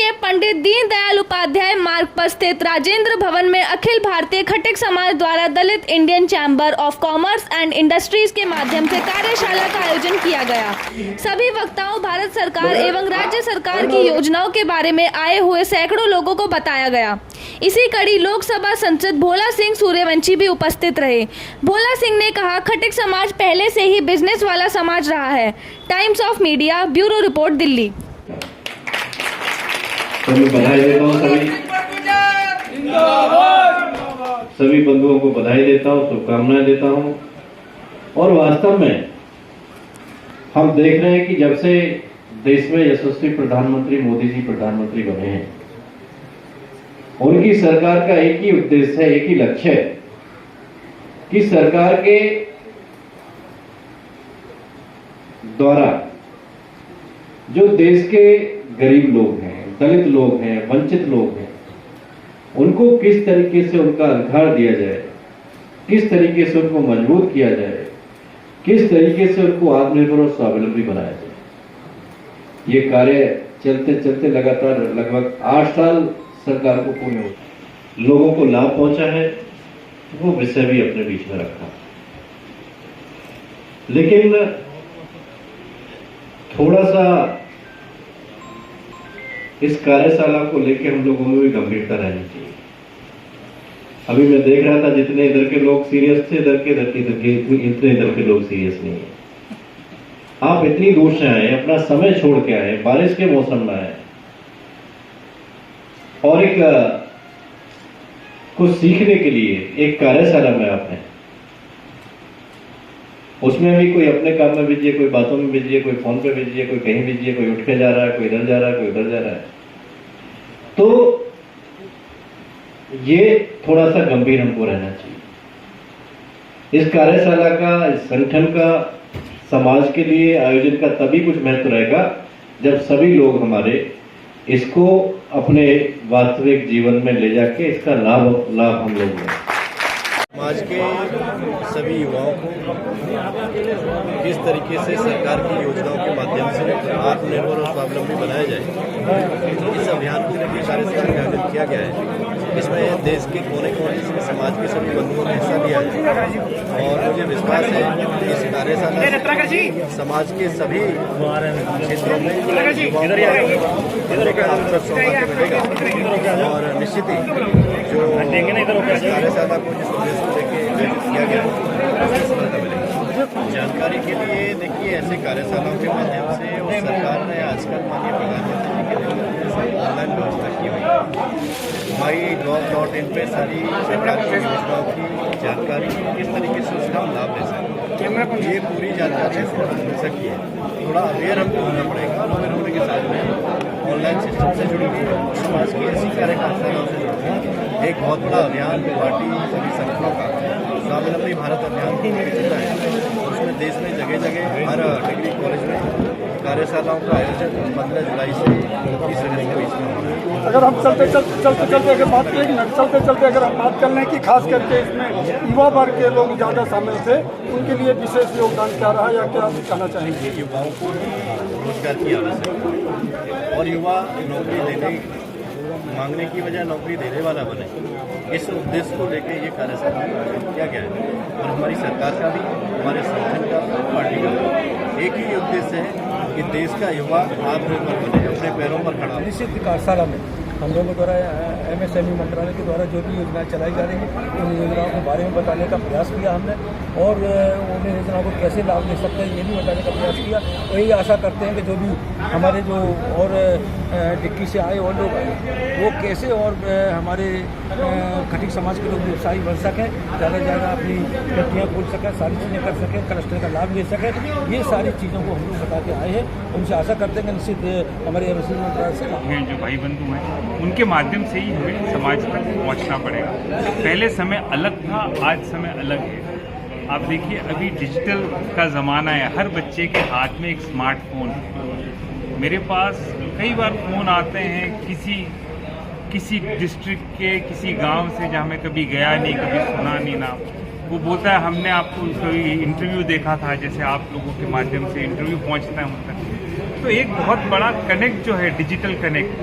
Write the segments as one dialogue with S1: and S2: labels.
S1: के पंडित दीनदयाल उपाध्याय मार्ग पर स्थित राजेंद्र भवन में अखिल भारतीय खटिक समाज द्वारा Dalit Indian chamber of commerce and industries के माध्यम से कार्यशाला का आयोजन किया गया। सभी वक्ताओं भारत सरकार एवं राज्य सरकार की योजनाओं के बारे में आए हुए सैकड़ों लोगों को बताया गया। इसी कड़ी लोकसभा सांसद भोला सिंह सूर्यवंशी भी उपस्थित रहे। भोला सिंह ने कहा, खटिक समाज पहले से ही बिजनेस वाला समाज रहा है। Times of media, bureau report, Delhi.
S2: बधाई देता हूँ सभी बंधुओं को बधाई देता हूँ, शुभकामनाएं देता हूँ। और वास्तव में हम देख रहे हैं कि जब से देश में यशस्वी प्रधानमंत्री मोदी जी प्रधानमंत्री बने हैं, उनकी सरकार का एक ही उद्देश्य है, एक ही लक्ष्य है कि सरकार के द्वारा जो देश के गरीब लोग हैं, दलित लोग हैं, वंचित लोग हैं, उनको किस तरीके से उनका अधिकार दिया जाए, किस तरीके से उनको मजबूत किया जाए, किस तरीके से उनको आत्मनिर्भर और स्वावलंबी बनाया जाए। ये कार्य चलते चलते लगातार लगभग 8 साल सरकार को पूर्ण हो, लोगों को लाभ पहुंचा है, वो विषय भी अपने बीच में रखा। लेकिन थोड़ा सा इस कार्यशाला को लेकर हम लोगों में भी गंभीरता रहनी चाहिए। अभी मैं देख रहा था, जितने इधर के लोग सीरियस थे, इतने इधर के लोग सीरियस नहीं है। आप इतनी दूर से आए, अपना समय छोड़ के आए, बारिश के मौसम में आए और एक कुछ सीखने के लिए एक कार्यशाला में आप हैं। उसमें भी कोई अपने काम में बिजी है, कोई बातों में बिजी है, कोई फोन पे बिजी है, कोई कहीं बिजी है, कोई उठ के जा रहा है, कोई इधर जा रहा है, कोई उधर जा रहा है। तो ये थोड़ा सा गंभीर हमको रहना चाहिए। इस कार्यशाला का, इस संगठन का समाज के लिए आयोजन का तभी कुछ महत्व रहेगा जब सभी लोग हमारे इसको अपने वास्तविक जीवन में ले जाके इसका लाभ हम लोग लें।
S3: समाज के सभी युवाओं को किस तरीके से सरकार की योजनाओं के माध्यम से आत्मनिर्भर और स्वावलंबी बनाया जाए, इस अभियान को लेकर कार्यशाला का आयोजन किया गया है। इसमें देश के कोने कोने से समाज के सभी बंधुओं ने हिस्सा लिया है और मुझे विश्वास है कि इस कार्यशाला समाज के सभी क्षेत्रों में युवाओं को आत्मनिर्भर मिलेगा और निश्चित ही जो कार्यशाला को जिस उद्देश्य को लेकर किया गया उसकी सफलता मिलेगी। जानकारी के लिए देखिए, ऐसे कार्यशालाओं के माध्यम से और सरकार ने आजकल माननीय प्रधानमंत्री जी के नेतृत्व ऑनलाइन व्यवस्था की हुई है। MyGov.in पे सारी सरकार की योजनाओं की जानकारी किस तरीके से उसका हम लाभ ले सकते, ये पूरी जानकारी मिल सकती है। थोड़ा अवेयर हमको होना पड़ेगा, अवेयर होने के साथ में ऑनलाइन सिस्टम से जुड़ेंगे, समाज की ऐसी कार्यशालाओं से जुड़ेंगे। एक बहुत बड़ा अभियान पार्टी सभी संगठनों का स्वावलंबी भारत अभियान चल रहा है। उसमें देश में जगह जगह हर डिग्री कॉलेज में कार्यशालाओं का आयोजन 15 जुलाई से 30 अगस्त के बीच में होना है।
S4: अगर हम चलते अगर बात करें, चलते अगर हम बात कर लें कि खास करके इसमें युवा वर्ग के लोग ज़्यादा शामिल थे, उनके लिए विशेष योगदान क्या रहा या क्या कहना चाहेंगे?
S3: युवाओं को रोजगार की आवश्यकता है और युवा नौकरी देने मांगने की बजाय नौकरी देने वाला बने, इस उद्देश्य को लेकर ये कार्यशाला किया गया है। और हमारी सरकार का भी, हमारे संगठन का, पार्टी का एक ही उद्देश्य है कि देश का युवा आत्मनिर्भर बने, अपने पैरों पर खड़ा।
S4: निश्चित कार्यशाला में हम लोगों द्वारा MSME मंत्रालय के द्वारा जो भी योजनाएं चलाई जा रही हैं, उन योजनाओं के बारे में बताने का प्रयास किया हमने और उन योजनाओं को कैसे लाभ ले सकते हैं ये भी बताने का प्रयास किया। यही आशा करते हैं कि जो भी हमारे जो और डिक्की से आए और लोग आए, वो कैसे और हमारे खटिक समाज के लोग व्यवसायी बन सकें, ज़्यादा से ज़्यादा अपनी फैक्ट्रियाँ खोल सकें, सारी चीज़ें कर सकें, क्लस्टर का लाभ ले सकें। ये सारी चीज़ों को हम लोग बता के आए हैं। उनसे आशा करते हैं कि निश्चित हमारे MSME मंत्रालय से
S5: जो भाई बंधु हैं उनके माध्यम से ही हमें समाज तक पहुंचना पड़ेगा। पहले समय अलग था, आज समय अलग है। आप देखिए, अभी डिजिटल का ज़माना है, हर बच्चे के हाथ में एक स्मार्टफोन है। मेरे पास कई बार फ़ोन आते हैं किसी डिस्ट्रिक्ट के, किसी गांव से जहां मैं कभी गया नहीं, कभी सुना नहीं ना। वो बोलता है हमने आपको कोई इंटरव्यू देखा था, जैसे आप लोगों के माध्यम से इंटरव्यू पहुंचता है उन तक। तो एक बहुत बड़ा कनेक्ट जो है, डिजिटल कनेक्ट,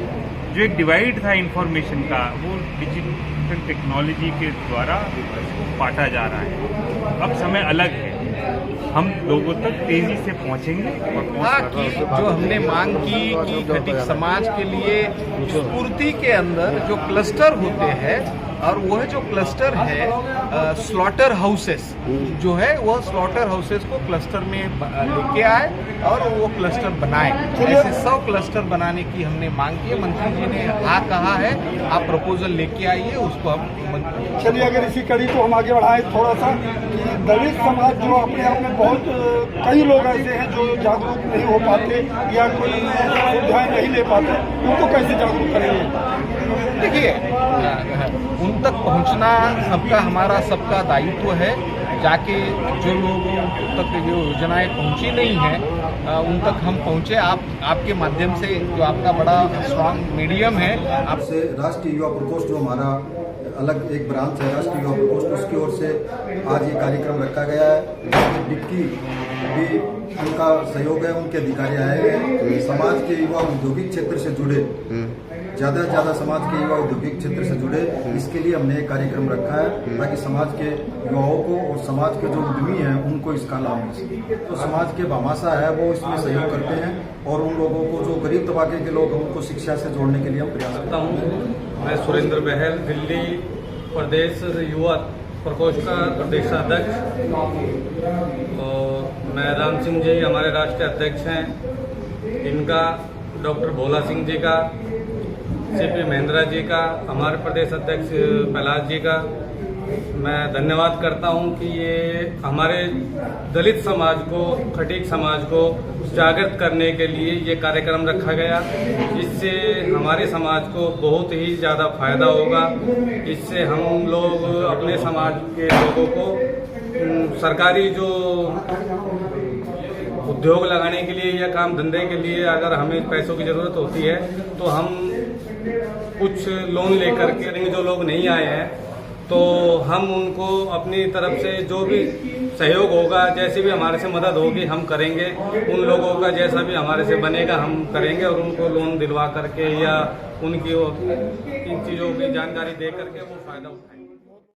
S5: जो एक डिवाइड था इंफॉर्मेशन का, वो डिजिटल टेक्नोलॉजी के द्वारा पाटा जा रहा है। अब समय अलग है, हम लोगों तक तेजी से पहुंचेंगे और
S6: हाँ, कि जो हमने मांग की कि खटीक समाज के लिए स्फूर्ति के अंदर जो क्लस्टर होते हैं, और वह जो क्लस्टर है स्लॉटर हाउसेस जो है, वह स्लॉटर हाउसेस को क्लस्टर में लेके आए और वो क्लस्टर बनाए। ऐसे 100 क्लस्टर बनाने की हमने मांग की है। मंत्री जी ने हाँ कहा है, आप प्रपोजल लेके आइए, उसको हम
S7: चलिए अगर इसी कड़ी को हम आगे बढ़ाएं थोड़ा सा, कि दलित समाज जो अपने आप में बहुत कई लोग ऐसे हैं जो जागरूक नहीं हो पाते या कोई सुविधाएं नहीं ले पाते, उनको कैसे जागरूक करेंगे?
S6: देखिए, उन तक पहुंचना सबका, हमारा सबका दायित्व है। जाके जो लोगों तक जो योजनाएं पहुंची नहीं हैं उन तक हम पहुंचे। आपके माध्यम से, जो आपका बड़ा स्ट्रांग मीडियम है,
S8: आपसे राष्ट्रीय युवा प्रकोष्ठ जो हमारा अलग एक ब्रांच है राष्ट्रीय युवा प्रकोष्ठ, उसकी ओर से आज ये कार्यक्रम रखा गया है, जिसमें डिक्की भी उनका सहयोग है, उनके अधिकारी आए हैं। समाज के युवा औद्योगिक क्षेत्र से जुड़े, ज़्यादा से ज़्यादा समाज के युवा औद्योगिक क्षेत्र से जुड़े, इसके लिए हमने एक कार्यक्रम रखा है ताकि समाज के युवाओं को और समाज के जो उद्यमी हैं उनको इसका लाभ मिल सके। तो समाज के भामाशाह है वो इसमें सहयोग करते हैं, और उन लोगों को जो गरीब तबके के लोग हैं उनको शिक्षा से जोड़ने के लिए हम प्रयास करता हूँ।
S9: मैं सुरेंद्र बहल, दिल्ली प्रदेश युवा प्रकोष्ठ का प्रदेशाध्यक्ष, और मैं राम सिंह जी हमारे राष्ट्रीय अध्यक्ष हैं, इनका, डॉक्टर भोला सिंह जी का, CP महेंद्रा जी का, हमारे प्रदेश अध्यक्ष प्रहलाद जी का मैं धन्यवाद करता हूं कि ये हमारे दलित समाज को, खटीक समाज को जागृत करने के लिए ये कार्यक्रम रखा गया। इससे हमारे समाज को बहुत ही ज़्यादा फायदा होगा। इससे हम लोग अपने समाज के लोगों को सरकारी जो उद्योग लगाने के लिए या काम धंधे के लिए अगर हमें पैसों की ज़रूरत होती है तो हम कुछ लोन लेकर के, जो लोग नहीं आए हैं तो हम उनको अपनी तरफ से जो भी सहयोग होगा, जैसी भी हमारे से मदद होगी हम करेंगे। उन लोगों का जैसा भी हमारे से बनेगा हम करेंगे, और उनको लोन दिलवा करके या उनकी इन चीज़ों की जानकारी दे करके वो फ़ायदा उठाएंगे।